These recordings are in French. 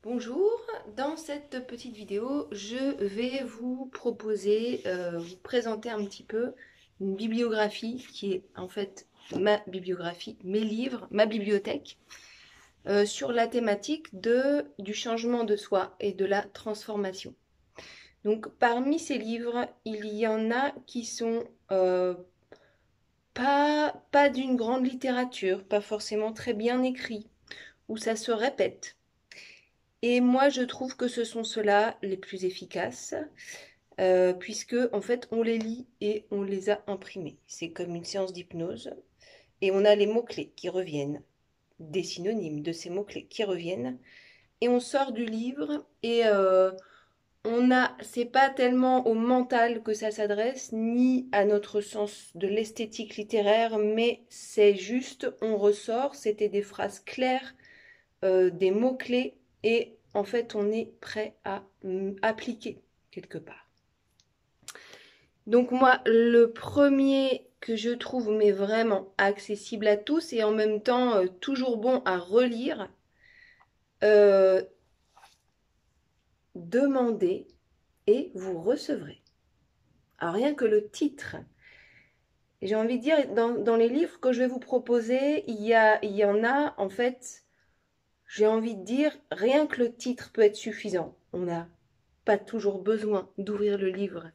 Bonjour, dans cette petite vidéo, je vais vous proposer, vous présenter un petit peu une bibliographie qui est en fait ma bibliographie, mes livres, ma bibliothèque, sur la thématique du changement de soi et de la transformation. Donc parmi ces livres, il y en a qui sont pas d'une grande littérature, pas forcément très bien écrits, où ça se répète. Et moi, je trouve que ce sont ceux-là les plus efficaces, puisque en fait, on les lit et on les a imprimés. C'est comme une séance d'hypnose, et on a les mots-clés qui reviennent, des synonymes de ces mots-clés qui reviennent, et on sort du livre et c'est pas tellement au mental que ça s'adresse, ni à notre sens de l'esthétique littéraire, mais c'est juste, on ressort, c'était des phrases claires, des mots-clés et en fait on est prêt à appliquer quelque part. Donc moi, le premier que je trouve mais vraiment accessible à tous et en même temps toujours bon à relire, euh, demandez et vous recevrez. Alors rien que le titre, j'ai envie de dire, dans les livres que je vais vous proposer, il y en a en fait, j'ai envie de dire, rien que le titre peut être suffisant. On n'a pas toujours besoin d'ouvrir le livre.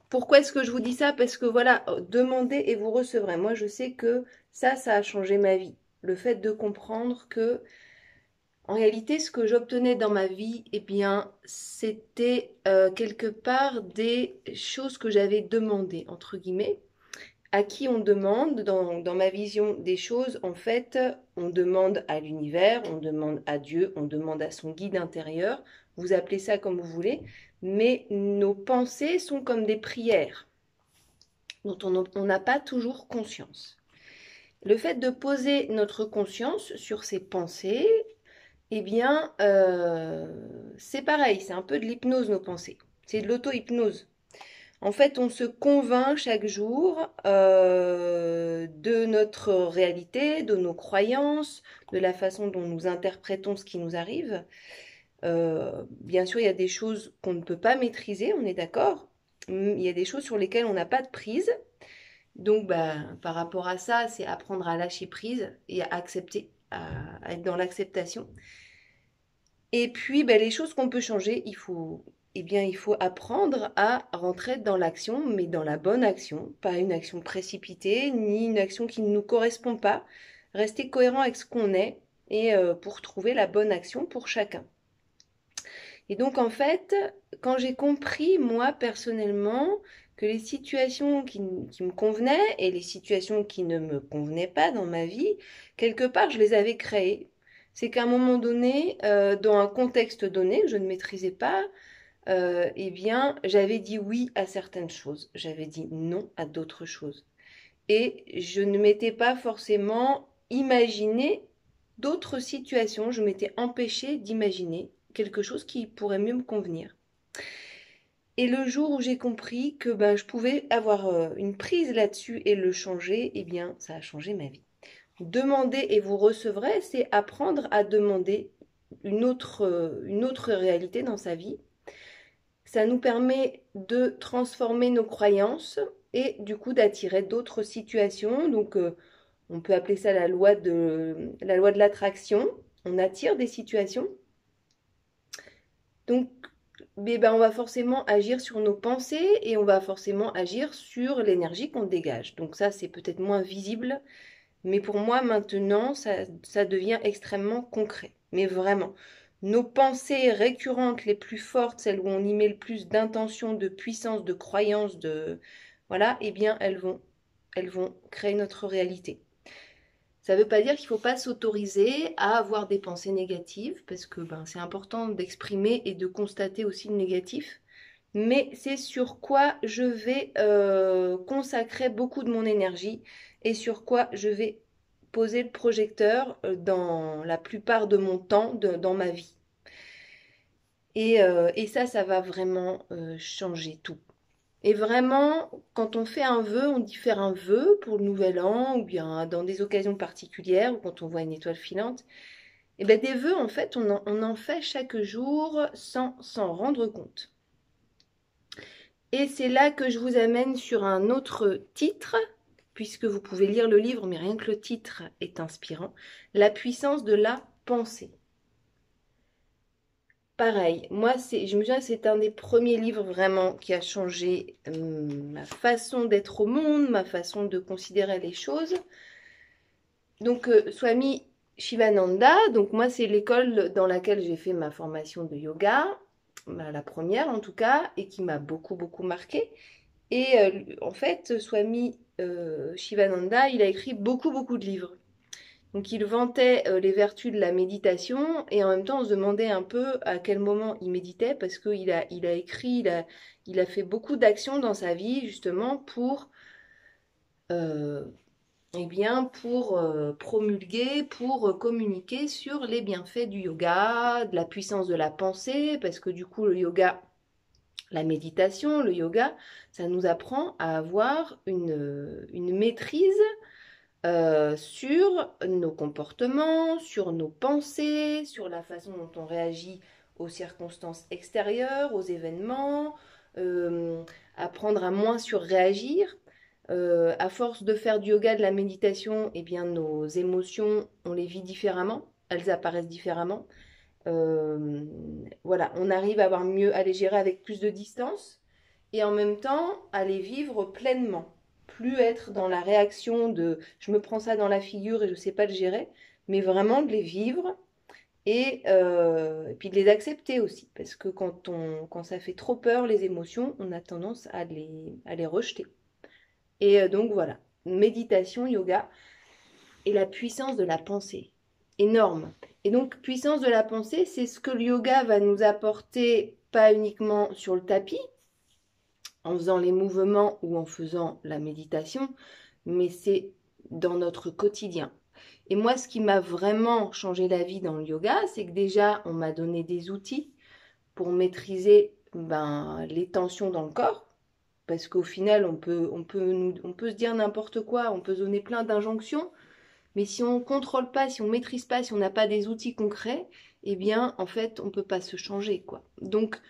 Pourquoi est-ce que je vous dis ça? Parce que voilà, demandez et vous recevrez. Moi, je sais que ça a changé ma vie. Le fait de comprendre que, en réalité, ce que j'obtenais dans ma vie, eh bien, c'était quelque part des choses que j'avais demandées, entre guillemets. À qui on demande, dans ma vision des choses, en fait, on demande à l'univers, on demande à Dieu, on demande à son guide intérieur, vous appelez ça comme vous voulez, mais nos pensées sont comme des prières dont on n'a pas toujours conscience. Le fait de poser notre conscience sur ces pensées, eh bien, c'est pareil, c'est un peu de l'hypnose, nos pensées. C'est de l'auto-hypnose. En fait, on se convainc chaque jour de notre réalité, de nos croyances, de la façon dont nous interprétons ce qui nous arrive. Bien sûr, il y a des choses qu'on ne peut pas maîtriser, on est d'accord. Il y a des choses sur lesquelles on n'a pas de prise. Donc, bah, par rapport à ça, c'est apprendre à lâcher prise et à accepter, à être dans l'acceptation. Et puis, bah, les choses qu'on peut changer, il faut apprendre à rentrer dans l'action, mais dans la bonne action, pas une action précipitée, ni une action qui ne nous correspond pas. Rester cohérent avec ce qu'on est et pour trouver la bonne action pour chacun. Et donc, en fait, quand j'ai compris, moi, personnellement, que les situations qui me convenaient et les situations qui ne me convenaient pas dans ma vie, quelque part, je les avais créées. C'est qu'à un moment donné, dans un contexte donné que je ne maîtrisais pas, eh bien, j'avais dit oui à certaines choses, j'avais dit non à d'autres choses. Et je ne m'étais pas forcément imaginé d'autres situations, je m'étais empêchée d'imaginer quelque chose qui pourrait mieux me convenir. Et le jour où j'ai compris que ben, je pouvais avoir une prise là-dessus et le changer, eh bien, ça a changé ma vie. Demander et vous recevrez, c'est apprendre à demander une autre réalité dans sa vie. Ça nous permet de transformer nos croyances et du coup d'attirer d'autres situations. Donc, on peut appeler ça la loi de l'attraction. On attire des situations. Donc, eh ben, on va forcément agir sur nos pensées et on va forcément agir sur l'énergie qu'on dégage. Donc ça, c'est peut-être moins visible, mais pour moi, maintenant, ça devient extrêmement concret. Mais vraiment, nos pensées récurrentes les plus fortes, celles où on y met le plus d'intention, de puissance, de croyance, voilà, eh bien, elles vont créer notre réalité. Ça ne veut pas dire qu'il ne faut pas s'autoriser à avoir des pensées négatives, parce que ben, c'est important d'exprimer et de constater aussi le négatif. Mais c'est sur quoi je vais consacrer beaucoup de mon énergie et sur quoi je vais poser le projecteur dans la plupart de mon temps dans ma vie. Et ça va vraiment changer tout. Et vraiment, quand on fait un vœu, on dit faire un vœu pour le nouvel an ou bien dans des occasions particulières ou quand on voit une étoile filante. Et bien des vœux, en fait, on en fait chaque jour sans s'en rendre compte. Et c'est là que je vous amène sur un autre titre, puisque vous pouvez lire le livre, mais rien que le titre est inspirant. La puissance de la pensée. Pareil, moi, je me souviens, c'est un des premiers livres vraiment qui a changé ma façon d'être au monde, ma façon de considérer les choses. Donc, Swami Shivananda, donc moi, c'est l'école dans laquelle j'ai fait ma formation de yoga, la première en tout cas, et qui m'a beaucoup, beaucoup marqué. Et en fait, Swami Shivananda, il a écrit beaucoup, beaucoup de livres. Donc il vantait les vertus de la méditation et en même temps on se demandait un peu à quel moment il méditait parce qu'il a écrit, il a fait beaucoup d'actions dans sa vie justement pour, euh, eh bien, pour promulguer, pour communiquer sur les bienfaits du yoga, de la puissance de la pensée, parce que du coup le yoga, la méditation, le yoga, ça nous apprend à avoir une maîtrise sur nos comportements, sur nos pensées, sur la façon dont on réagit aux circonstances extérieures, aux événements, euh, apprendre à moins surréagir. À force de faire du yoga, de la méditation, eh bien, nos émotions, on les vit différemment, elles apparaissent différemment. Euh, voilà, on arrive à avoir mieux, à les gérer avec plus de distance et en même temps à les vivre pleinement. Plus être dans la réaction de je me prends ça dans la figure et je ne sais pas le gérer, mais vraiment de les vivre et puis de les accepter aussi. Parce que quand ça fait trop peur, les émotions, on a tendance à les rejeter. Et donc voilà, méditation, yoga et la puissance de la pensée. Énorme. Et donc, puissance de la pensée, c'est ce que le yoga va nous apporter, pas uniquement sur le tapis, en faisant les mouvements ou en faisant la méditation, mais c'est dans notre quotidien. Et moi, ce qui m'a vraiment changé la vie dans le yoga, c'est que déjà, on m'a donné des outils pour maîtriser les tensions dans le corps. Parce qu'au final, on peut se dire n'importe quoi, on peut se donner plein d'injonctions, mais si on ne contrôle pas, si on ne maîtrise pas, si on n'a pas des outils concrets, eh bien, en fait, on ne peut pas se changer, quoi. Donc,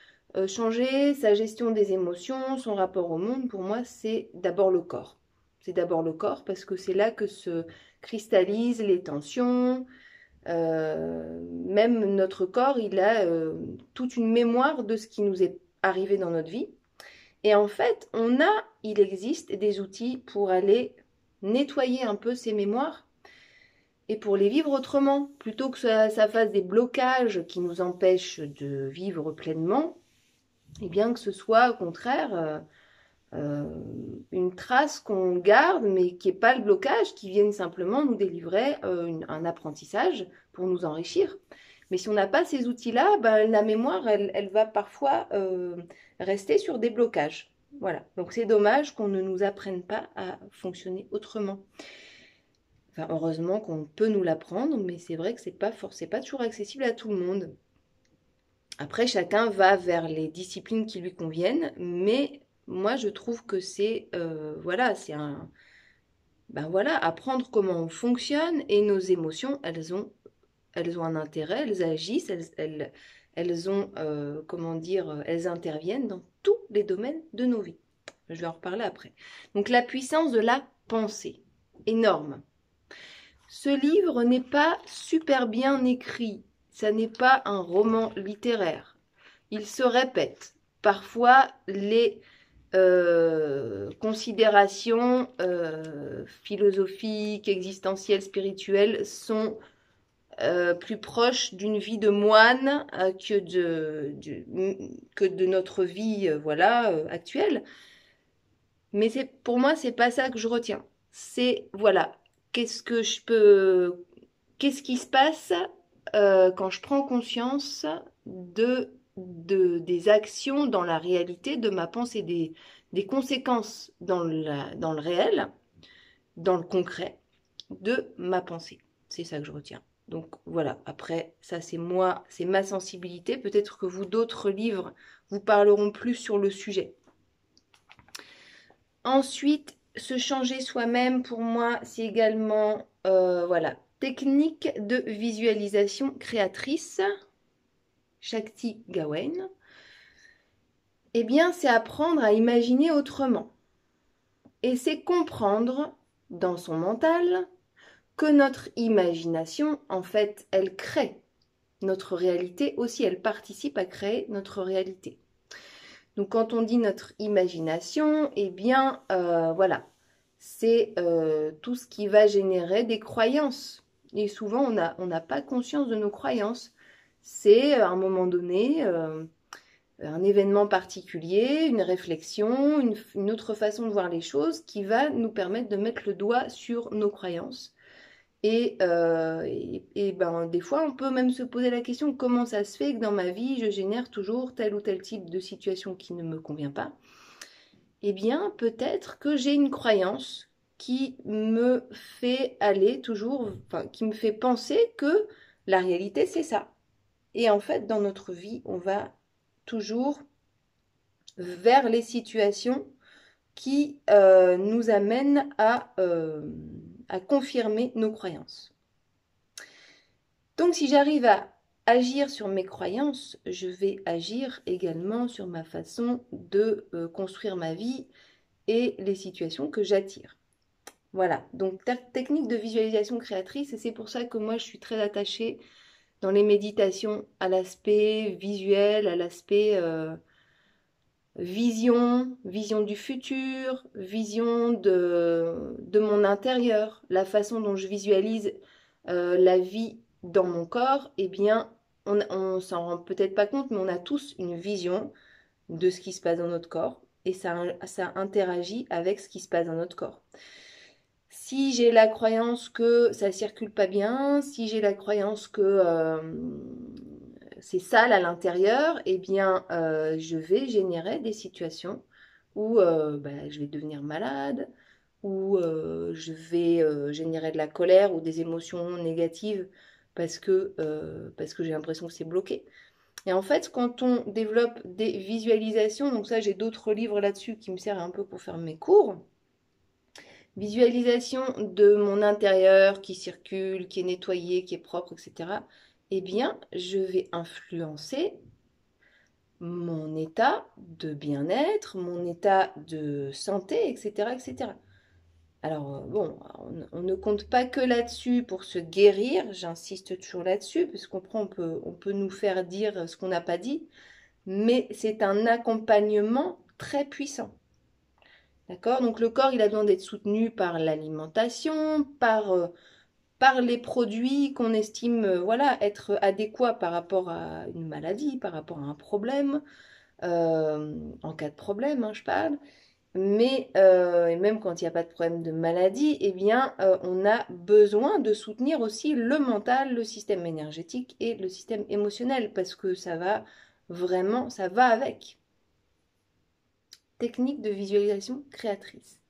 changer sa gestion des émotions, son rapport au monde, pour moi, c'est d'abord le corps. C'est d'abord le corps parce que c'est là que se cristallisent les tensions. Même notre corps, il a toute une mémoire de ce qui nous est arrivé dans notre vie. Et en fait, il existe des outils pour aller nettoyer un peu ces mémoires et pour les vivre autrement, plutôt que ça fasse des blocages qui nous empêchent de vivre pleinement, et bien que ce soit au contraire une trace qu'on garde, mais qui n'est pas le blocage, qui vienne simplement nous délivrer un apprentissage pour nous enrichir. Mais si on n'a pas ces outils-là, la mémoire, elle va parfois rester sur des blocages. Voilà, donc c'est dommage qu'on ne nous apprenne pas à fonctionner autrement. Enfin, heureusement qu'on peut nous l'apprendre, mais c'est vrai que c'est pas toujours accessible à tout le monde. Après, chacun va vers les disciplines qui lui conviennent, mais moi, je trouve que voilà, apprendre comment on fonctionne et nos émotions, elles ont un intérêt, elles agissent, elles ont, comment dire, elles interviennent dans tous les domaines de nos vies. Je vais en reparler après. Donc, la puissance de la pensée, énorme. Ce livre n'est pas super bien écrit, ça n'est pas un roman littéraire. Il se répète. Parfois, les considérations philosophiques, existentielles, spirituelles sont plus proches d'une vie de moine que de notre vie actuelle. Mais pour moi, c'est pas ça que je retiens. C'est, voilà, qu'est-ce que je peux, qu'est-ce qui se passe quand je prends conscience des actions dans la réalité, de ma pensée, des conséquences dans le réel, dans le concret de ma pensée. C'est ça que je retiens. Donc voilà, après, ça c'est moi, c'est ma sensibilité. Peut-être que vous, d'autres livres, vous parleront plus sur le sujet. Ensuite, se changer soi-même, pour moi, c'est également, voilà, technique de visualisation créatrice, Shakti Gawain, eh bien, c'est apprendre à imaginer autrement. Et c'est comprendre dans son mental que notre imagination, en fait, elle crée notre réalité aussi, elle participe à créer notre réalité. Donc quand on dit notre imagination, eh bien, voilà, c'est tout ce qui va générer des croyances. Et souvent, on n'a pas conscience de nos croyances. C'est à un moment donné un événement particulier, une réflexion, une autre façon de voir les choses qui va nous permettre de mettre le doigt sur nos croyances. Et ben, des fois, on peut même se poser la question, comment ça se fait que dans ma vie, je génère toujours tel ou tel type de situation qui ne me convient pas? Eh bien, peut-être que j'ai une croyance qui me fait aller toujours, enfin, qui me fait penser que la réalité, c'est ça. Et en fait, dans notre vie, on va toujours vers les situations qui nous amènent à confirmer nos croyances. Donc si j'arrive à agir sur mes croyances, je vais agir également sur ma façon de construire ma vie et les situations que j'attire. Voilà, donc technique de visualisation créatrice, et c'est pour ça que moi je suis très attachée dans les méditations à l'aspect visuel, à l'aspect vision du futur, vision de mon intérieur, la façon dont je visualise la vie dans mon corps, eh bien, on s'en rend peut-être pas compte, mais on a tous une vision de ce qui se passe dans notre corps et ça interagit avec ce qui se passe dans notre corps. Si j'ai la croyance que ça circule pas bien, si j'ai la croyance que c'est sale à l'intérieur, eh bien, je vais générer des situations où je vais devenir malade, où je vais générer de la colère ou des émotions négatives parce que j'ai l'impression que c'est bloqué. Et en fait, quand on développe des visualisations, donc ça, j'ai d'autres livres là-dessus qui me servent un peu pour faire mes cours. Visualisation de mon intérieur qui circule, qui est nettoyé, qui est propre, etc. Eh bien, je vais influencer mon état de bien-être, mon état de santé, etc., etc. Alors, bon, on ne compte pas que là-dessus pour se guérir, j'insiste toujours là-dessus, parce qu'on peut nous faire dire ce qu'on n'a pas dit, mais c'est un accompagnement très puissant. D'accord? Donc le corps, il a besoin d'être soutenu par l'alimentation, par les produits qu'on estime voilà, être adéquats par rapport à une maladie, par rapport à un problème, en cas de problème, hein, je parle. Mais et même quand il n'y a pas de problème de maladie, eh bien, on a besoin de soutenir aussi le mental, le système énergétique et le système émotionnel, parce que ça va vraiment, ça va avec. Technique de visualisation créatrice.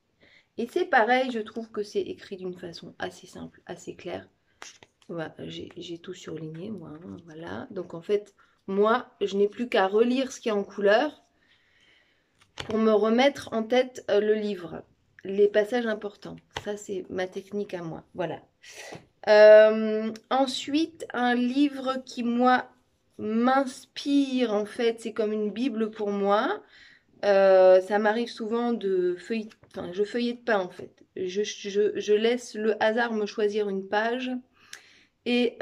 Et c'est pareil, je trouve que c'est écrit d'une façon assez simple, assez claire. Voilà, j'ai tout surligné, moi, hein, voilà. Donc en fait, moi, je n'ai plus qu'à relire ce qu'il y a en couleur pour me remettre en tête le livre, les passages importants. Ça, c'est ma technique à moi, voilà. Ensuite, un livre qui, moi, m'inspire, en fait, c'est comme une Bible pour moi. Ça m'arrive souvent de feuilleter, enfin, je feuillette pas en fait. Je laisse le hasard me choisir une page et,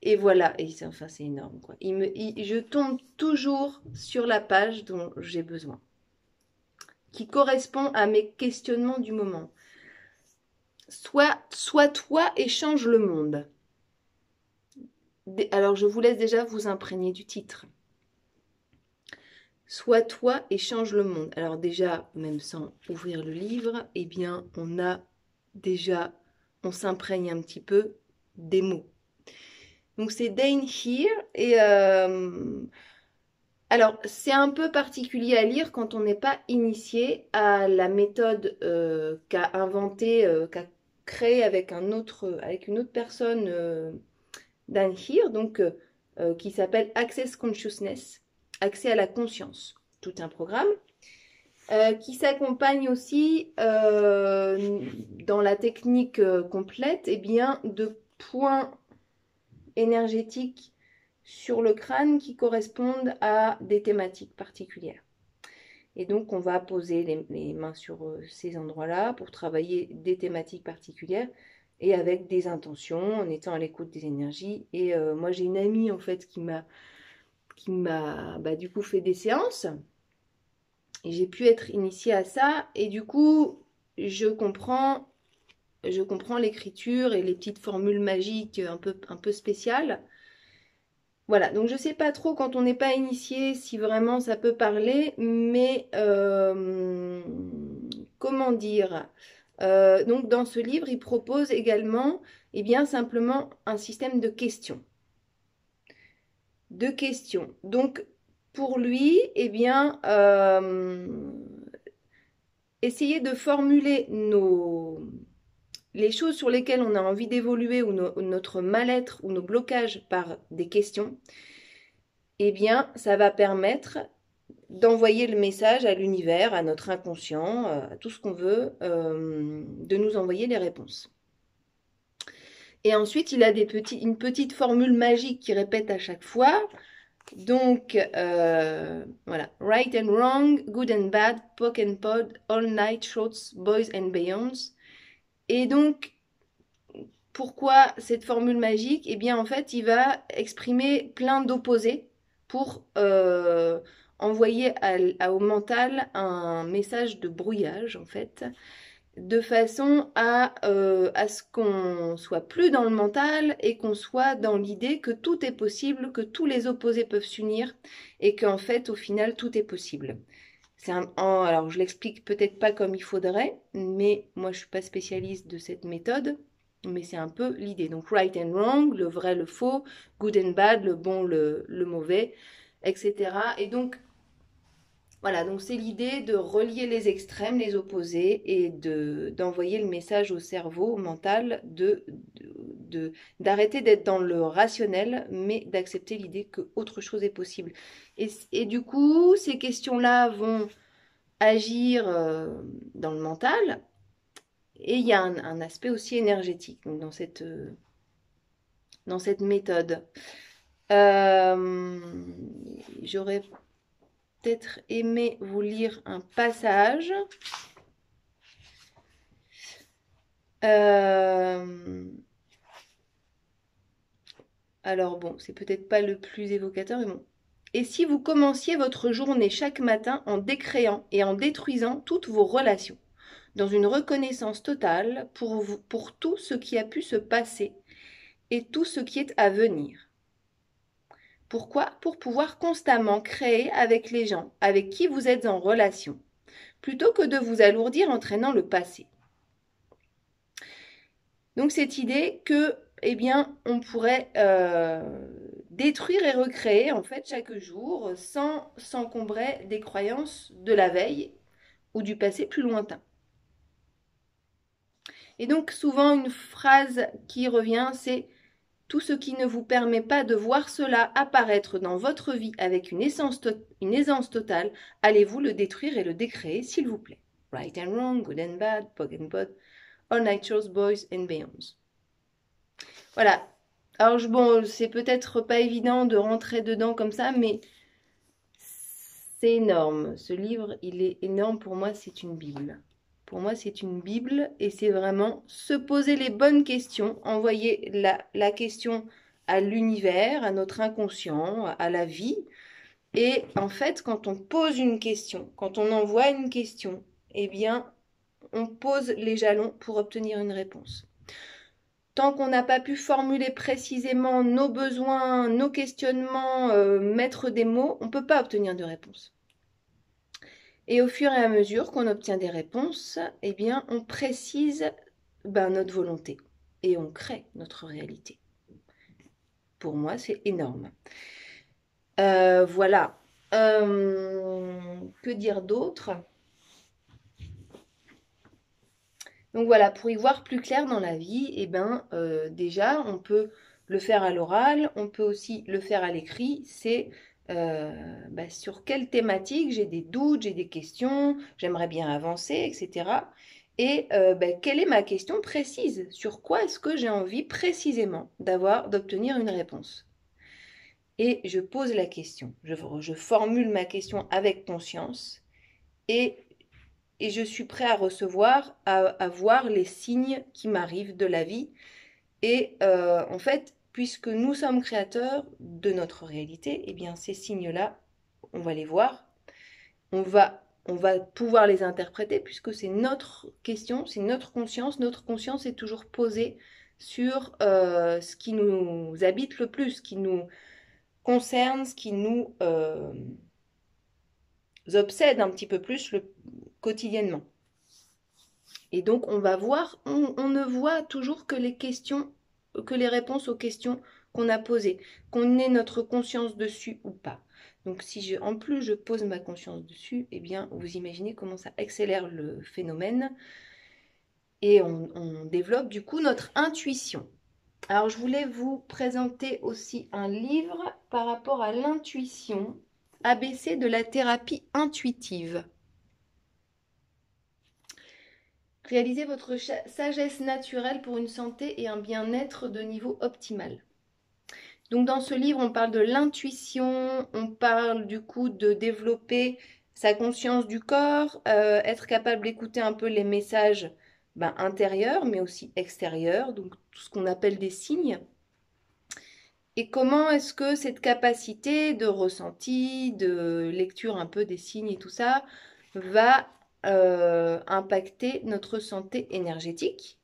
et voilà. Et enfin, c'est énorme quoi. Je tombe toujours sur la page dont j'ai besoin, qui correspond à mes questionnements du moment. Sois toi et change le monde. Alors, je vous laisse déjà vous imprégner du titre. Sois toi et change le monde. Alors déjà, même sans ouvrir le livre, eh bien, on s'imprègne un petit peu des mots. Donc c'est Dain Heer et alors c'est un peu particulier à lire quand on n'est pas initié à la méthode qu'a inventée, qu'a créée avec une autre personne, Dain Heer, donc qui s'appelle Access Consciousness. Accès à la conscience, tout un programme. qui s'accompagne aussi dans la technique complète, eh bien, de points énergétiques sur le crâne qui correspondent à des thématiques particulières. Et donc, on va poser les mains sur ces endroits-là pour travailler des thématiques particulières et avec des intentions, en étant à l'écoute des énergies. Et moi, j'ai une amie, en fait, qui m'a du coup fait des séances. Et j'ai pu être initiée à ça. Et du coup, je comprends l'écriture et les petites formules magiques un peu spéciales. Voilà, donc je sais pas trop quand on n'est pas initié si vraiment ça peut parler, mais comment dire? Donc dans ce livre, il propose également, eh bien simplement un système de questions. De questions. Donc pour lui, eh bien, essayer de formuler les choses sur lesquelles on a envie d'évoluer ou notre mal-être ou nos blocages par des questions, eh bien, ça va permettre d'envoyer le message à l'univers, à notre inconscient, à tout ce qu'on veut, de nous envoyer les réponses. Et ensuite, il a une petite formule magique qui répète à chaque fois. Donc, voilà. Right and wrong, good and bad, poke and pod, all night, shorts, boys and beyonds. Et donc, pourquoi cette formule magique? Eh bien, en fait, il va exprimer plein d'opposés pour envoyer au mental un message de brouillage, en fait, de façon à ce qu'on soit plus dans le mental et qu'on soit dans l'idée que tout est possible, que tous les opposés peuvent s'unir et qu'en fait, au final, tout est possible. Alors, je l'explique peut-être pas comme il faudrait, mais moi, je suis pas spécialiste de cette méthode. Mais c'est un peu l'idée. Donc, right and wrong, le vrai, le faux, good and bad, le bon, le mauvais, etc. Et donc, voilà, donc c'est l'idée de relier les extrêmes, les opposés, et d'envoyer le message au cerveau, au mental, d'arrêter d'être dans le rationnel, mais d'accepter l'idée que autre chose est possible. Et du coup, ces questions-là vont agir dans le mental, et il y a un aspect aussi énergétique donc dans cette méthode. J'aurais peut-être aimé vous lire un passage. Alors bon, c'est peut-être pas le plus évocateur, mais bon. Et si vous commenciez votre journée chaque matin en décréant et en détruisant toutes vos relations, dans une reconnaissance totale pour tout ce qui a pu se passer et tout ce qui est à venir. Pourquoi? Pour pouvoir constamment créer avec les gens avec qui vous êtes en relation, plutôt que de vous alourdir en traînant le passé. Donc cette idée que, eh bien, on pourrait détruire et recréer en fait chaque jour sans s'encombrer des croyances de la veille ou du passé plus lointain. Et donc souvent une phrase qui revient, c'est tout ce qui ne vous permet pas de voir cela apparaître dans votre vie avec une aisance totale, allez-vous le détruire et le décréer, s'il vous plaît. Right and wrong, good and bad, pog and pod, all night shows, boys and beyonds. Voilà. Alors bon, c'est peut-être pas évident de rentrer dedans comme ça, mais c'est énorme. Ce livre, il est énorme. Pour moi, c'est une Bible. Pour moi, c'est une Bible et c'est vraiment se poser les bonnes questions, envoyer la question à l'univers, à notre inconscient, à la vie. Et en fait, quand on pose une question, quand on envoie une question, eh bien, on pose les jalons pour obtenir une réponse. Tant qu'on n'a pas pu formuler précisément nos besoins, nos questionnements, mettre des mots, on ne peut pas obtenir de réponse. Et au fur et à mesure qu'on obtient des réponses, eh bien, on précise notre volonté et on crée notre réalité. Pour moi, c'est énorme. Voilà. Que dire d'autre? Donc voilà, pour y voir plus clair dans la vie, eh ben, déjà, on peut le faire à l'oral, on peut aussi le faire à l'écrit. C'est sur quelle thématique j'ai des doutes, j'ai des questions, j'aimerais bien avancer, etc. Et quelle est ma question précise? Sur quoi est-ce que j'ai envie précisément d'obtenir une réponse? Et je pose la question, je formule ma question avec conscience et, et je suis prêt à recevoir, à voir les signes qui m'arrivent de la vie. Et en fait, puisque nous sommes créateurs de notre réalité, eh bien ces signes-là, on va les voir, on va pouvoir les interpréter puisque c'est notre question, c'est notre conscience. Notre conscience est toujours posée sur ce qui nous habite le plus, ce qui nous concerne, ce qui nous obsède un petit peu plus quotidiennement. Et donc on va voir, on ne voit toujours que les questions, que les réponses aux questions qu'on a posées, qu'on ait notre conscience dessus ou pas. Donc si en plus je pose ma conscience dessus, eh bien vous imaginez comment ça accélère le phénomène et on développe du coup notre intuition. Alors je voulais vous présenter aussi un livre par rapport à l'intuition, ABC de la thérapie intuitive. Réalisez votre sagesse naturelle pour une santé et un bien-être de niveau optimal. Donc dans ce livre, on parle de l'intuition, on parle du coup de développer sa conscience du corps, être capable d'écouter un peu les messages intérieurs, mais aussi extérieurs, donc tout ce qu'on appelle des signes. Et comment est-ce que cette capacité de ressenti, de lecture un peu des signes et tout ça, va impacter notre santé énergétique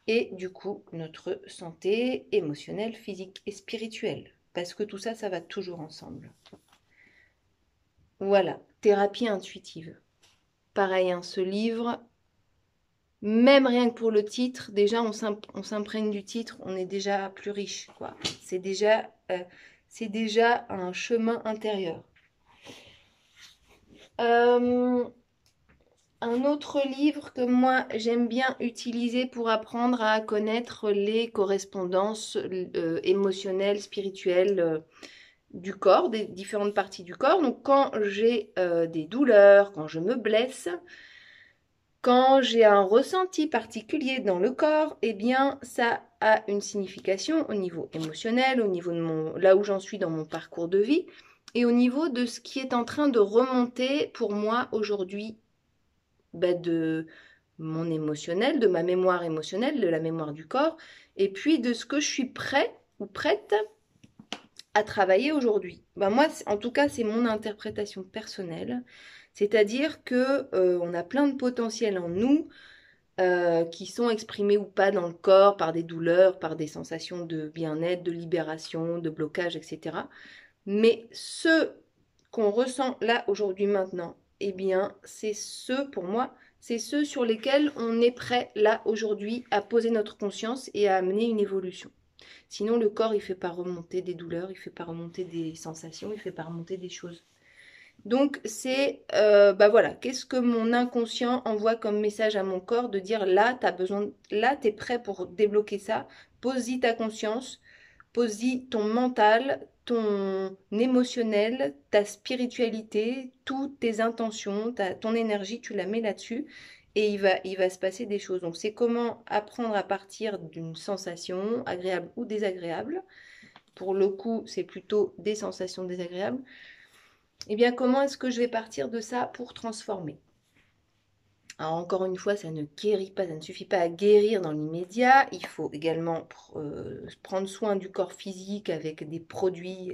et du coup notre santé émotionnelle, physique et spirituelle. Parce que tout ça, ça va toujours ensemble. Voilà, thérapie intuitive. Pareil, hein, ce livre, même rien que pour le titre, déjà on s'imprègne du titre, on est déjà plus riche, quoi. C'est déjà un chemin intérieur. Un autre livre que moi j'aime bien utiliser pour apprendre à connaître les correspondances émotionnelles, spirituelles du corps, des différentes parties du corps. Donc quand j'ai des douleurs, quand je me blesse, quand j'ai un ressenti particulier dans le corps, eh bien ça a une signification au niveau émotionnel, au niveau de là où j'en suis dans mon parcours de vie et au niveau de ce qui est en train de remonter pour moi aujourd'hui de mon émotionnel, de ma mémoire émotionnelle, de la mémoire du corps, et puis de ce que je suis prêt ou prête à travailler aujourd'hui. Moi, en tout cas, c'est mon interprétation personnelle. C'est-à-dire que on a plein de potentiels en nous qui sont exprimés ou pas dans le corps par des douleurs, par des sensations de bien-être, de libération, de blocage, etc. Mais ce qu'on ressent là, aujourd'hui, maintenant, eh bien, c'est ceux, pour moi, c'est ceux sur lesquels on est prêt, là, aujourd'hui, à poser notre conscience et à amener une évolution. Sinon, le corps, il ne fait pas remonter des douleurs, il ne fait pas remonter des sensations, il ne fait pas remonter des choses. Donc, c'est, voilà, qu'est-ce que mon inconscient envoie comme message à mon corps de dire là, tu as besoin, là, tu es prêt pour débloquer ça, pose-y ta conscience, pose-y ton mental, ton émotionnel, ta spiritualité, toutes tes intentions, ton énergie, tu la mets là-dessus et il va se passer des choses. Donc, c'est comment apprendre à partir d'une sensation agréable ou désagréable. Pour le coup, c'est plutôt des sensations désagréables. Eh bien, comment est-ce que je vais partir de ça pour transformer? Alors, encore une fois, ça ne guérit pas, ça ne suffit pas à guérir dans l'immédiat. Il faut également prendre soin du corps physique avec des produits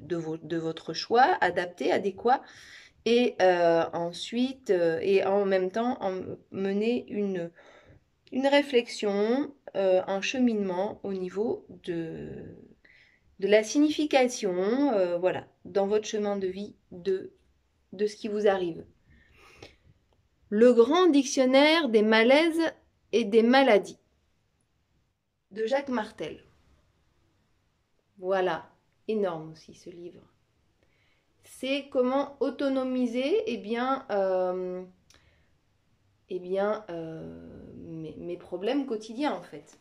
de votre choix, adaptés, adéquats. Et ensuite, et en même temps, mener une réflexion, un cheminement au niveau de la signification, voilà, dans votre chemin de vie de ce qui vous arrive. Le grand dictionnaire des malaises et des maladies de Jacques Martel. Voilà, énorme aussi ce livre. C'est comment autonomiser mes problèmes quotidiens en fait.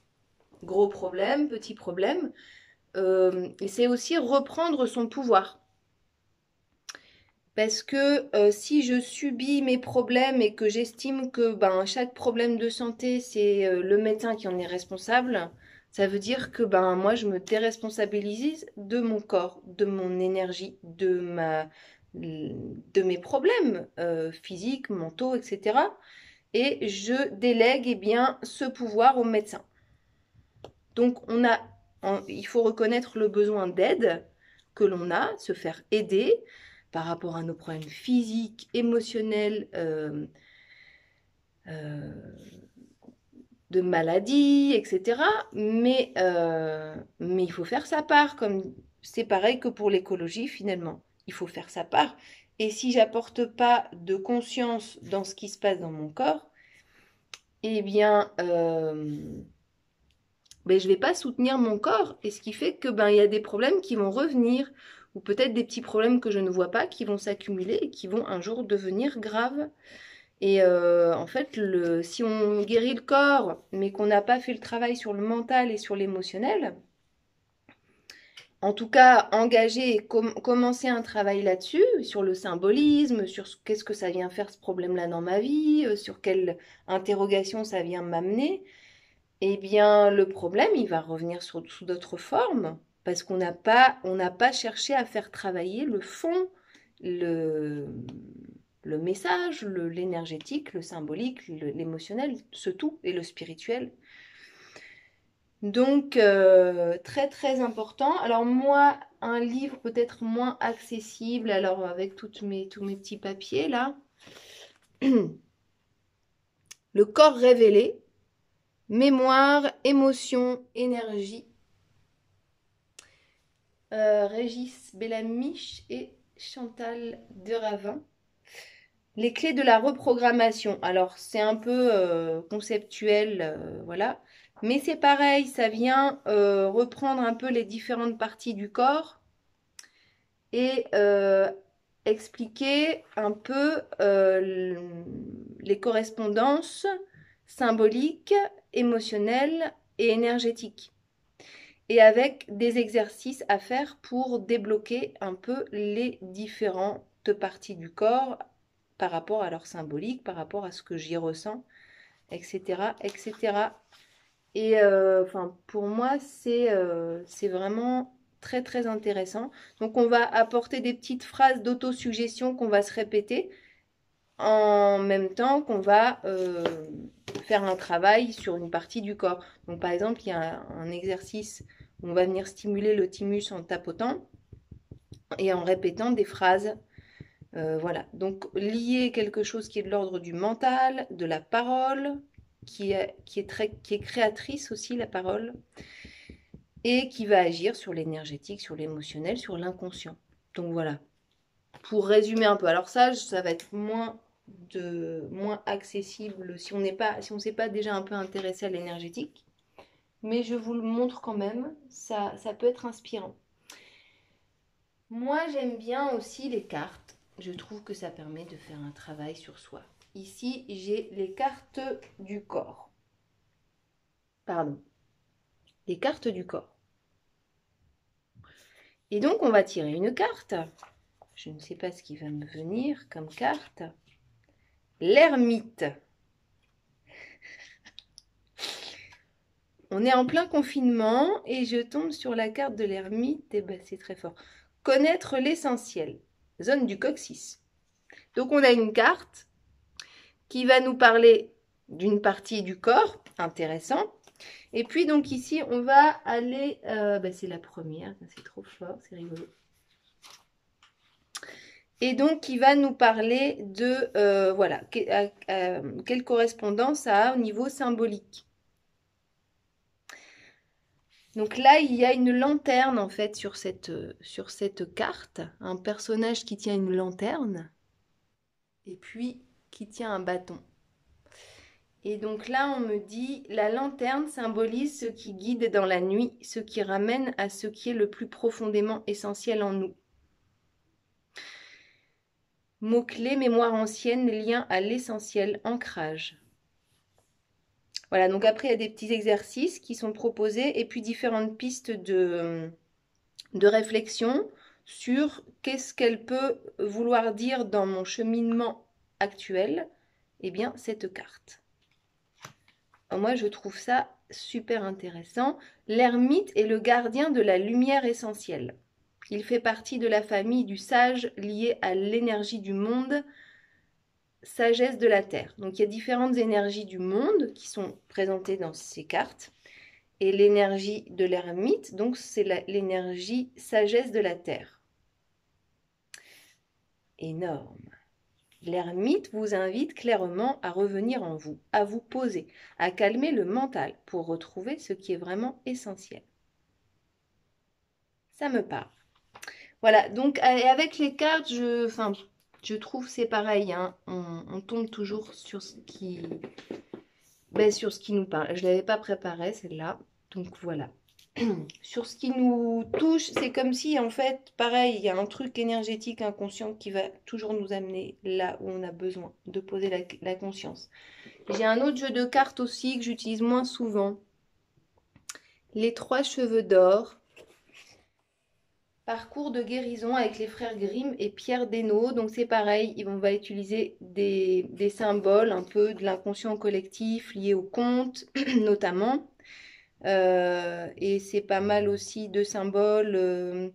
Gros problèmes, petits problèmes. Et c'est aussi reprendre son pouvoir. Parce que si je subis mes problèmes et que j'estime que ben, chaque problème de santé, c'est le médecin qui en est responsable, ça veut dire que ben, moi, je me déresponsabilise de mon corps, de mon énergie, de mes problèmes physiques, mentaux, etc. Et je délègue eh bien, ce pouvoir au médecin. Donc, il faut reconnaître le besoin d'aide que l'on a, se faire aider par rapport à nos problèmes physiques, émotionnels, euh, de maladies, etc. Mais il faut faire sa part, comme c'est pareil que pour l'écologie finalement. Il faut faire sa part. Et si j'apporte pas de conscience dans ce qui se passe dans mon corps, eh bien, ben, je vais pas soutenir mon corps. Et ce qui fait que ben, il y a des problèmes qui vont revenir, ou peut-être des petits problèmes que je ne vois pas, qui vont s'accumuler et qui vont un jour devenir graves. Et en fait, si on guérit le corps, mais qu'on n'a pas fait le travail sur le mental et sur l'émotionnel, en tout cas, engager et commencer un travail là-dessus, sur le symbolisme, sur qu'est-ce que ça vient faire ce problème-là dans ma vie, sur quelle interrogation ça vient m'amener, eh bien, le problème, il va revenir sous d'autres formes, parce qu'on n'a pas cherché à faire travailler le fond, le, le message, l'énergétique, le symbolique, l'émotionnel, ce tout, et le spirituel. Donc, très très important. Alors moi, un livre peut-être moins accessible, alors avec tous mes petits papiers là. Le corps révélé, mémoire, émotion, énergie. Régis Bellamiche et Chantal Deravin. Les clés de la reprogrammation. Alors, c'est un peu conceptuel, voilà. Mais c'est pareil, ça vient reprendre un peu les différentes parties du corps et expliquer un peu les correspondances symboliques, émotionnelles et énergétiques. Et avec des exercices à faire pour débloquer un peu les différentes parties du corps par rapport à leur symbolique, par rapport à ce que j'y ressens, etc., etc. Et enfin, pour moi, c'est vraiment très, très intéressant. Donc, on va apporter des petites phrases d'autosuggestion qu'on va se répéter en même temps qu'on va faire un travail sur une partie du corps. Donc, par exemple, il y a un exercice où on va venir stimuler le thymus en tapotant et en répétant des phrases. Voilà, donc lier quelque chose qui est de l'ordre du mental, de la parole, qui est créatrice aussi, la parole, et qui va agir sur l'énergétique, sur l'émotionnel, sur l'inconscient. Donc voilà, pour résumer un peu. Alors ça va être moins accessible si on s'est pas déjà un peu intéressé à l'énergétique. Mais je vous le montre quand même, ça peut être inspirant. Moi, j'aime bien aussi les cartes. Je trouve que ça permet de faire un travail sur soi. Ici, j'ai les cartes du corps. Pardon. Les cartes du corps. Et donc, on va tirer une carte. Je ne sais pas ce qui va me venir comme carte. L'ermite. On est en plein confinement et je tombe sur la carte de l'ermite. Et ben, c'est très fort. Connaître l'essentiel. Zone du coccyx. Donc, on a une carte qui va nous parler d'une partie du corps, intéressant. Et puis donc ici, on va aller, c'est la première, c'est trop fort, c'est rigolo. Et donc, qui va nous parler de, voilà, quelle correspondance ça a au niveau symbolique. Donc là, il y a une lanterne en fait sur cette carte, un personnage qui tient une lanterne et puis qui tient un bâton. Et donc là, on me dit, la lanterne symbolise ce qui guide dans la nuit, ce qui ramène à ce qui est le plus profondément essentiel en nous. Mots-clés, mémoire ancienne, lien à l'essentiel, ancrage. Voilà, donc après, il y a des petits exercices qui sont proposés et puis différentes pistes de réflexion sur qu'est-ce qu'elle peut vouloir dire dans mon cheminement actuel, eh bien, cette carte. Moi, je trouve ça super intéressant. L'ermite est le gardien de la lumière essentielle. Il fait partie de la famille du sage lié à l'énergie du monde, sagesse de la terre. Donc, il y a différentes énergies du monde qui sont présentées dans ces cartes. Et l'énergie de l'ermite, donc, c'est l'énergie sagesse de la terre. Énorme. L'ermite vous invite clairement à revenir en vous, à vous poser, à calmer le mental pour retrouver ce qui est vraiment essentiel. Ça me parle. Voilà, donc avec les cartes, je trouve c'est pareil, hein, on tombe toujours sur ce qui, sur ce qui nous parle. Je ne l'avais pas préparé celle-là, donc voilà. Sur ce qui nous touche, c'est comme si en fait, pareil, il y a un truc énergétique inconscient qui va toujours nous amener là où on a besoin de poser la conscience. J'ai un autre jeu de cartes aussi que j'utilise moins souvent. Les 3 cheveux d'or. Parcours de guérison avec les frères Grimm et Pierre Desnaux. Donc c'est pareil, on va utiliser des symboles un peu de l'inconscient collectif liés au conte notamment. Et c'est pas mal aussi de symboles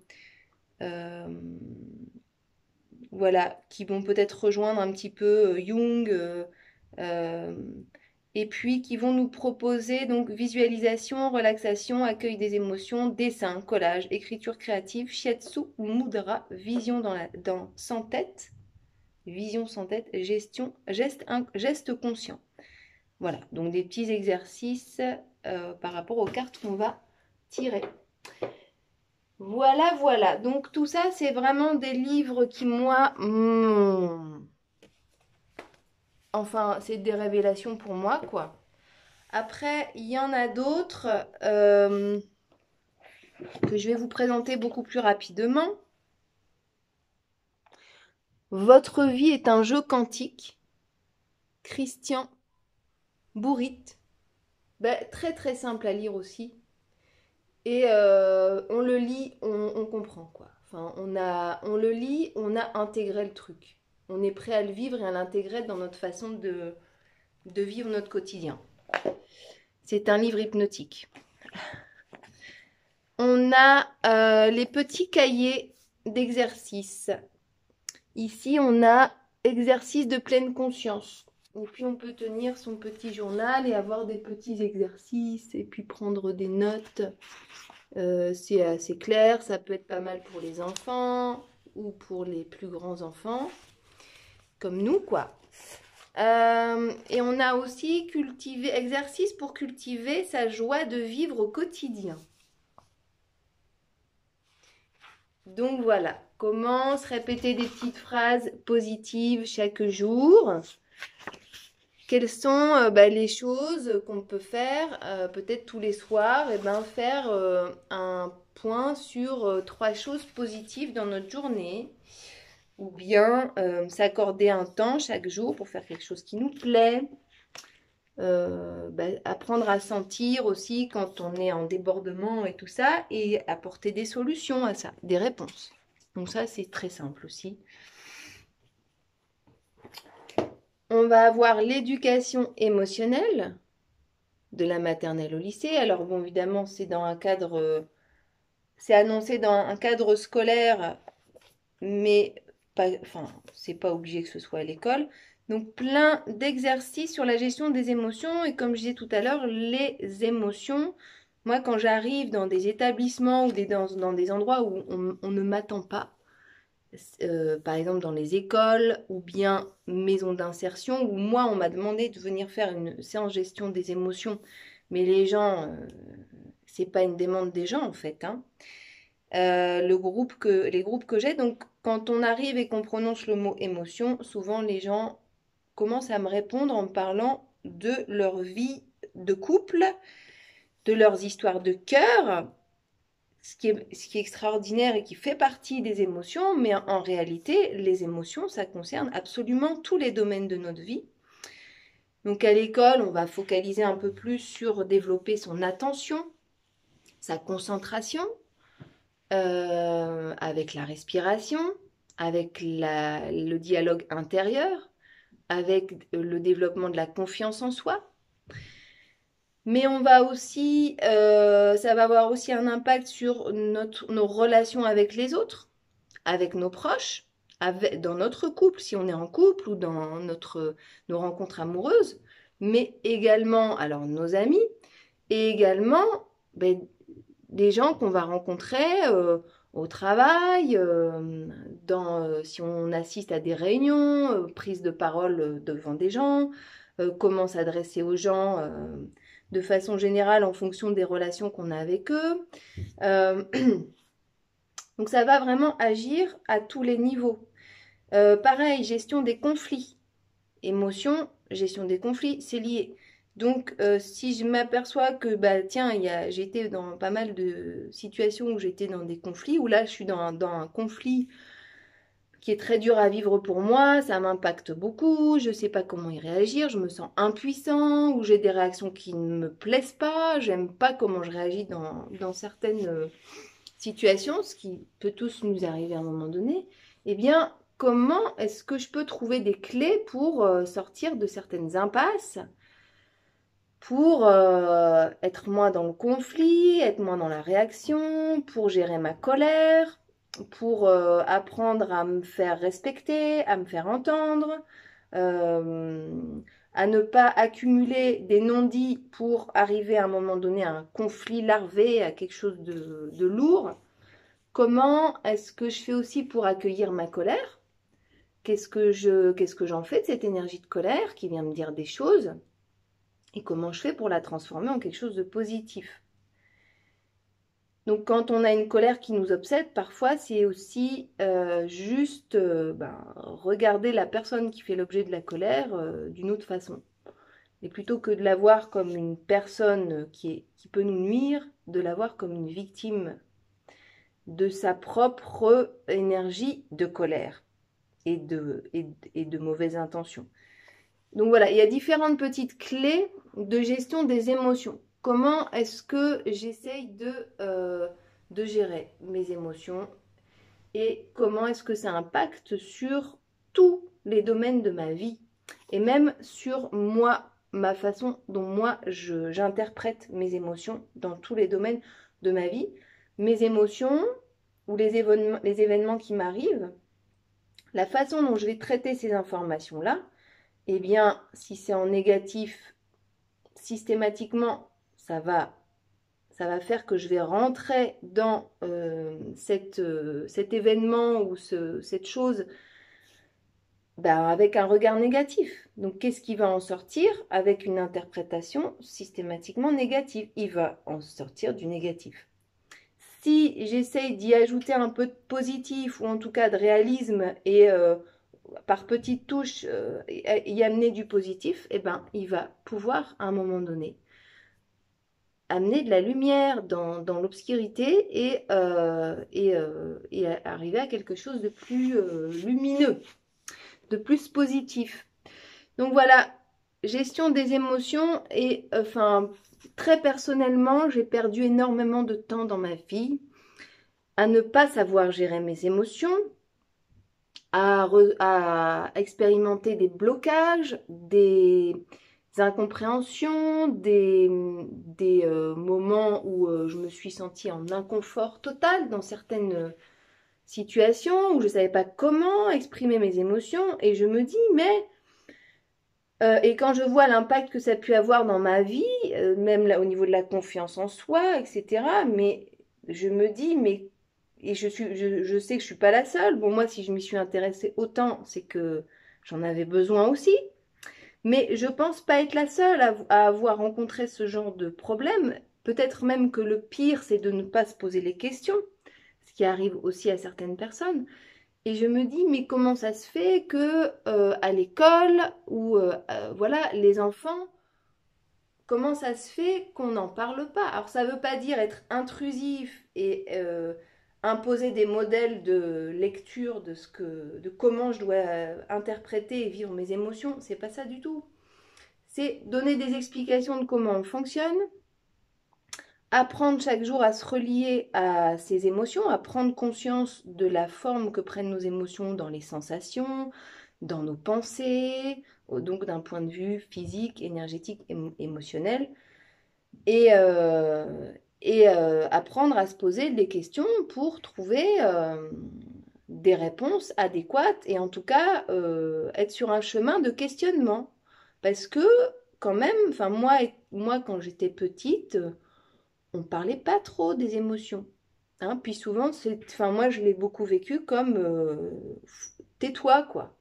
voilà, qui vont peut-être rejoindre un petit peu Jung et puis qui vont nous proposer donc visualisation, relaxation, accueil des émotions, dessin, collage, écriture créative, shiatsu ou mudra, sans tête, vision sans tête, geste conscient. Voilà, donc des petits exercices par rapport aux cartes qu'on va tirer. Voilà, voilà. Donc tout ça, c'est vraiment des livres qui, moi, enfin, c'est des révélations pour moi, quoi. Après, il y en a d'autres que je vais vous présenter beaucoup plus rapidement. Votre vie est un jeu quantique. Christian Bourrit. Très très simple à lire aussi. Et on le lit, on comprend quoi. Enfin, on le lit, on a intégré le truc. On est prêt à le vivre et à l'intégrer dans notre façon de vivre notre quotidien. C'est un livre hypnotique. On a les petits cahiers d'exercices. Ici, on a exercice de pleine conscience. Et puis, on peut tenir son petit journal et avoir des petits exercices et puis prendre des notes. C'est assez clair, ça peut être pas mal pour les enfants ou pour les plus grands enfants, comme nous, quoi. Et on a aussi exercice pour cultiver sa joie de vivre au quotidien. Donc voilà, commence, répéter des petites phrases positives chaque jour. Quelles sont les choses qu'on peut faire peut-être tous les soirs, et faire un point sur 3 choses positives dans notre journée, ou bien s'accorder un temps chaque jour pour faire quelque chose qui nous plaît, apprendre à sentir aussi quand on est en débordement et tout ça, et apporter des solutions à ça, des réponses. Donc ça, c'est très simple aussi. On va avoir l'éducation émotionnelle de la maternelle au lycée. Alors bon, évidemment, c'est dans un cadre, c'est annoncé dans un cadre scolaire, mais c'est pas obligé que ce soit à l'école. Donc plein d'exercices sur la gestion des émotions. Et comme je disais tout à l'heure, les émotions, moi quand j'arrive dans des établissements ou dans des endroits où on ne m'attend pas, par exemple dans les écoles ou bien maisons d'insertion, où moi on m'a demandé de venir faire une séance gestion des émotions, mais les gens, c'est pas une demande des gens en fait, hein. Les groupes que j'ai, donc quand on arrive et qu'on prononce le mot émotion, souvent les gens commencent à me répondre en me parlant de leur vie de couple, de leurs histoires de cœur, ce qui est extraordinaire et qui fait partie des émotions, mais en réalité, les émotions, ça concerne absolument tous les domaines de notre vie. Donc à l'école, on va focaliser un peu plus sur développer son attention, sa concentration, avec la respiration, avec le dialogue intérieur, avec le développement de la confiance en soi. Mais on va aussi, ça va avoir aussi un impact sur nos relations avec les autres, avec nos proches, dans notre couple, si on est en couple ou dans nos rencontres amoureuses, mais également, alors nos amis, et également ben, des gens qu'on va rencontrer au travail, si on assiste à des réunions, prise de parole devant des gens, comment s'adresser aux gens de façon générale en fonction des relations qu'on a avec eux. Euh, donc ça va vraiment agir à tous les niveaux. Pareil, gestion des conflits. Émotion, gestion des conflits, c'est lié. Donc, si je m'aperçois que, bah, tiens, j'étais dans pas mal de situations où j'étais dans des conflits, où là, je suis dans un conflit qui est très dur à vivre pour moi, ça m'impacte beaucoup, je ne sais pas comment y réagir, je me sens impuissant, ou j'ai des réactions qui ne me plaisent pas, j'aime pas comment je réagis dans certaines situations, ce qui peut tous nous arriver à un moment donné, eh bien, comment est-ce que je peux trouver des clés pour sortir de certaines impasses, pour être moins dans le conflit, être moins dans la réaction, pour gérer ma colère, pour apprendre à me faire respecter, à me faire entendre, euh, à ne pas accumuler des non-dits pour arriver à un moment donné à un conflit larvé, à quelque chose de lourd. Comment est-ce que je fais aussi pour accueillir ma colère? Qu'est-ce que j'en fais de cette énergie de colère qui vient me dire des choses? Et comment je fais pour la transformer en quelque chose de positif? Donc quand on a une colère qui nous obsède, parfois c'est aussi juste regarder la personne qui fait l'objet de la colère d'une autre façon. Et plutôt que de la voir comme une personne qui peut nous nuire, de la voir comme une victime de sa propre énergie de colère et de mauvaises intentions. Donc voilà, il y a différentes petites clés de gestion des émotions. Comment est-ce que j'essaye de gérer mes émotions et comment est-ce que ça impacte sur tous les domaines de ma vie et même sur moi, ma façon dont moi j'interprète mes émotions dans tous les domaines de ma vie. Mes émotions ou les événements qui m'arrivent, la façon dont je vais traiter ces informations-là, eh bien, si c'est en négatif, systématiquement, ça va faire que je vais rentrer dans cet événement ou cette chose avec un regard négatif. Donc, qu'est-ce qui va en sortir avec une interprétation systématiquement négative? Il va en sortir du négatif. Si j'essaye d'y ajouter un peu de positif ou en tout cas de réalisme et par petites touches y amener du positif, eh ben, il va pouvoir à un moment donné amener de la lumière dans l'obscurité et arriver à quelque chose de plus lumineux, de plus positif. Donc voilà, gestion des émotions et enfin très personnellement, j'ai perdu énormément de temps dans ma vie à ne pas savoir gérer mes émotions, à expérimenter des blocages, des incompréhensions, des moments où je me suis sentie en inconfort total dans certaines situations où je ne savais pas comment exprimer mes émotions et je me dis mais et quand je vois l'impact que ça a pu avoir dans ma vie, même là au niveau de la confiance en soi, etc., mais je me dis mais et je sais que je suis pas la seule. Bon, moi, si je m'y suis intéressée autant, c'est que j'en avais besoin aussi. Mais je pense pas être la seule à avoir rencontré ce genre de problème. Peut-être même que le pire, c'est de ne pas se poser les questions, ce qui arrive aussi à certaines personnes. Et je me dis, mais comment ça se fait que à l'école ou voilà, les enfants, comment ça se fait qu'on n'en parle pas? Alors ça veut pas dire être intrusif et imposer des modèles de lecture de comment je dois interpréter et vivre mes émotions. C'est pas ça du tout. C'est donner des explications de comment on fonctionne, apprendre chaque jour à se relier à ses émotions, à prendre conscience de la forme que prennent nos émotions dans les sensations, dans nos pensées, donc d'un point de vue physique, énergétique, émotionnel, et, apprendre à se poser des questions pour trouver des réponses adéquates et en tout cas être sur un chemin de questionnement. Parce que quand même, enfin moi quand j'étais petite, on parlait pas trop des émotions. Hein, puis souvent, enfin moi je l'ai beaucoup vécu comme tais-toi quoi.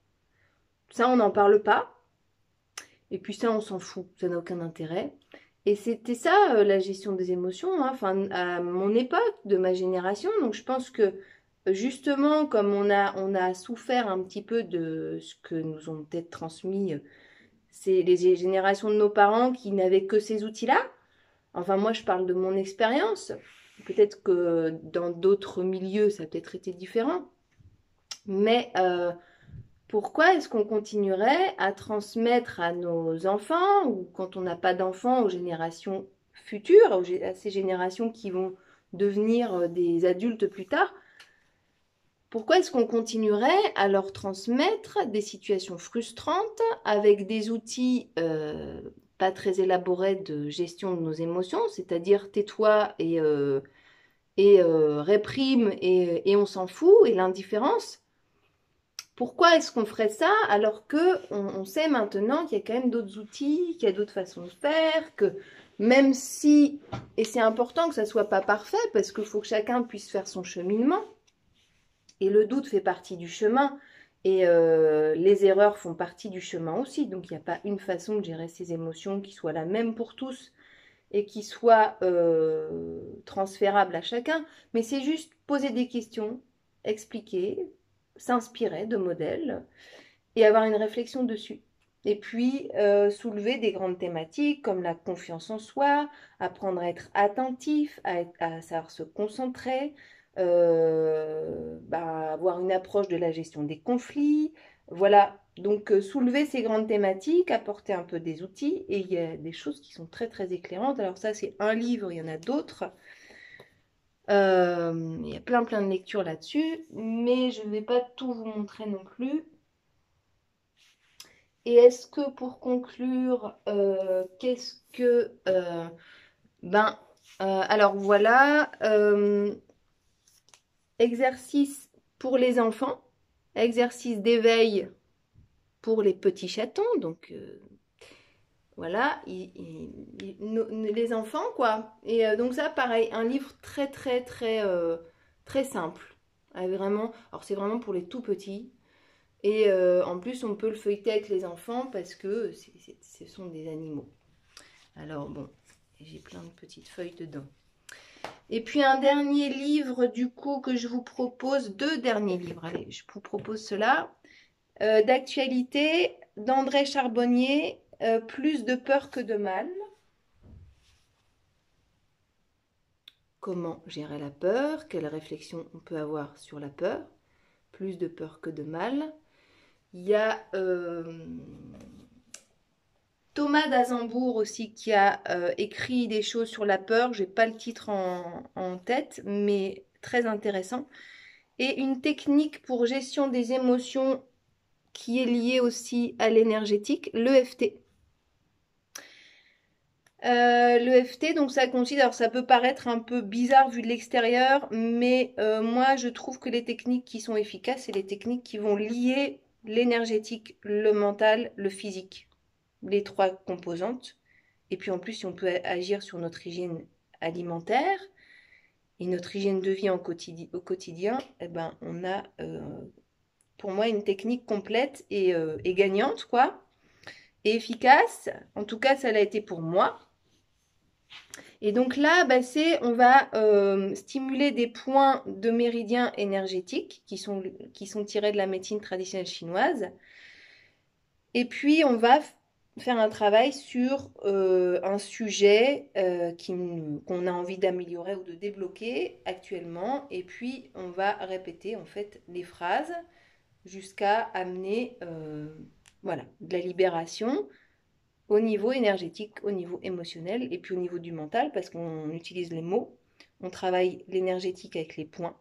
Ça on n'en parle pas. Et puis ça on s'en fout, ça n'a aucun intérêt. Et c'était ça la gestion des émotions, hein, enfin à mon époque, de ma génération. Donc je pense que justement comme on a souffert un petit peu de ce que nous ont peut-être transmis c'est les générations de nos parents qui n'avaient que ces outils-là. Enfin, moi, je parle de mon expérience. Peut-être que dans d'autres milieux, ça a peut-être été différent. Mais pourquoi est-ce qu'on continuerait à transmettre à nos enfants, ou quand on n'a pas d'enfants, aux générations futures, à ces générations qui vont devenir des adultes plus tard, pourquoi est-ce qu'on continuerait à leur transmettre des situations frustrantes avec des outils pas très élaborés de gestion de nos émotions, c'est-à-dire tais-toi et réprime et on s'en fout, et l'indifférence? Pourquoi est-ce qu'on ferait ça alors que on sait maintenant qu'il y a quand même d'autres outils, qu'il y a d'autres façons de faire, que même si, et c'est important que ça soit pas parfait parce qu'il faut que chacun puisse faire son cheminement, et le doute fait partie du chemin, et les erreurs font partie du chemin aussi. Donc il n'y a pas une façon de gérer ses émotions qui soit la même pour tous et qui soit transférable à chacun. Mais c'est juste poser des questions, expliquer, s'inspirer de modèles et avoir une réflexion dessus. Et puis soulever des grandes thématiques comme la confiance en soi, apprendre à être attentif, à savoir se concentrer, avoir une approche de la gestion des conflits. Voilà, donc soulever ces grandes thématiques, apporter un peu des outils, et il y a des choses qui sont très très éclairantes. Alors ça c'est un livre, il y en a d'autres. Il y a plein plein de lectures là-dessus, mais je ne vais pas tout vous montrer non plus. Et est-ce que pour conclure, qu'est-ce que... alors voilà, exercice pour les enfants, exercice d'éveil pour les petits chatons, donc voilà, les enfants quoi. Et donc ça, pareil, un livre très très très très simple. Vraiment, alors c'est vraiment pour les tout petits. Et en plus, on peut le feuilleter avec les enfants parce que ce sont des animaux. Alors bon, j'ai plein de petites feuilles dedans. Et puis un dernier livre du coup que je vous propose, deux derniers livres, allez, je vous propose cela, d'actualité d'André Charbonnier, Plus de peur que de mal. Comment gérer la peur? Quelle réflexion on peut avoir sur la peur? Plus de peur que de mal. Il y a Thomas d'Azembourg aussi qui a écrit des choses sur la peur. Je n'ai pas le titre en tête, mais très intéressant. Et une technique pour gestion des émotions qui est liée aussi à l'énergétique, l'EFT. L'EFT, donc ça consiste, alors ça peut paraître un peu bizarre vu de l'extérieur, mais moi je trouve que les techniques qui sont efficaces, c'est les techniques qui vont lier l'énergétique, le mental, le physique, les trois composantes. Et puis en plus, si on peut agir sur notre hygiène alimentaire et notre hygiène de vie au quotidien, eh ben, on a pour moi une technique complète et gagnante, quoi, et efficace. En tout cas, ça l'a été pour moi. Et donc là, on va stimuler des points de méridien énergétiques qui sont tirés de la médecine traditionnelle chinoise. Et puis, on va faire un travail sur un sujet qu'on a envie d'améliorer ou de débloquer actuellement. Et puis, on va répéter en fait les phrases jusqu'à amener voilà, de la libération au niveau énergétique, au niveau émotionnel et puis au niveau du mental parce qu'on utilise les mots. On travaille l'énergétique avec les points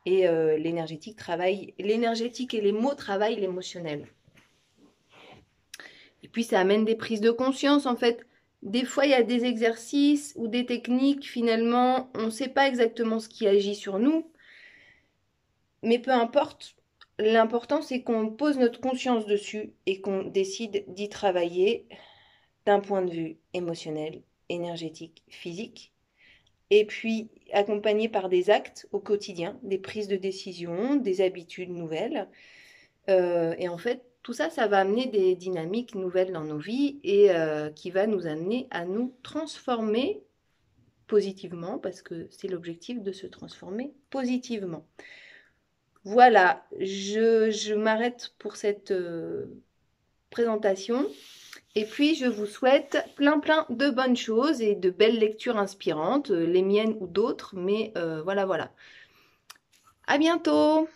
et l'énergétique et les mots travaillent l'émotionnel. Et puis ça amène des prises de conscience en fait. Des fois, il y a des exercices ou des techniques, finalement, on ne sait pas exactement ce qui agit sur nous, mais peu importe. L'important, c'est qu'on pose notre conscience dessus et qu'on décide d'y travailler d'un point de vue émotionnel, énergétique, physique, et puis accompagné par des actes au quotidien, des prises de décision, des habitudes nouvelles. Et en fait, tout ça, ça va amener des dynamiques nouvelles dans nos vies et qui va nous amener à nous transformer positivement, parce que c'est l'objectif de se transformer positivement. Voilà, je m'arrête pour cette présentation. Et puis, je vous souhaite plein de bonnes choses et de belles lectures inspirantes, les miennes ou d'autres, mais voilà, voilà. À bientôt!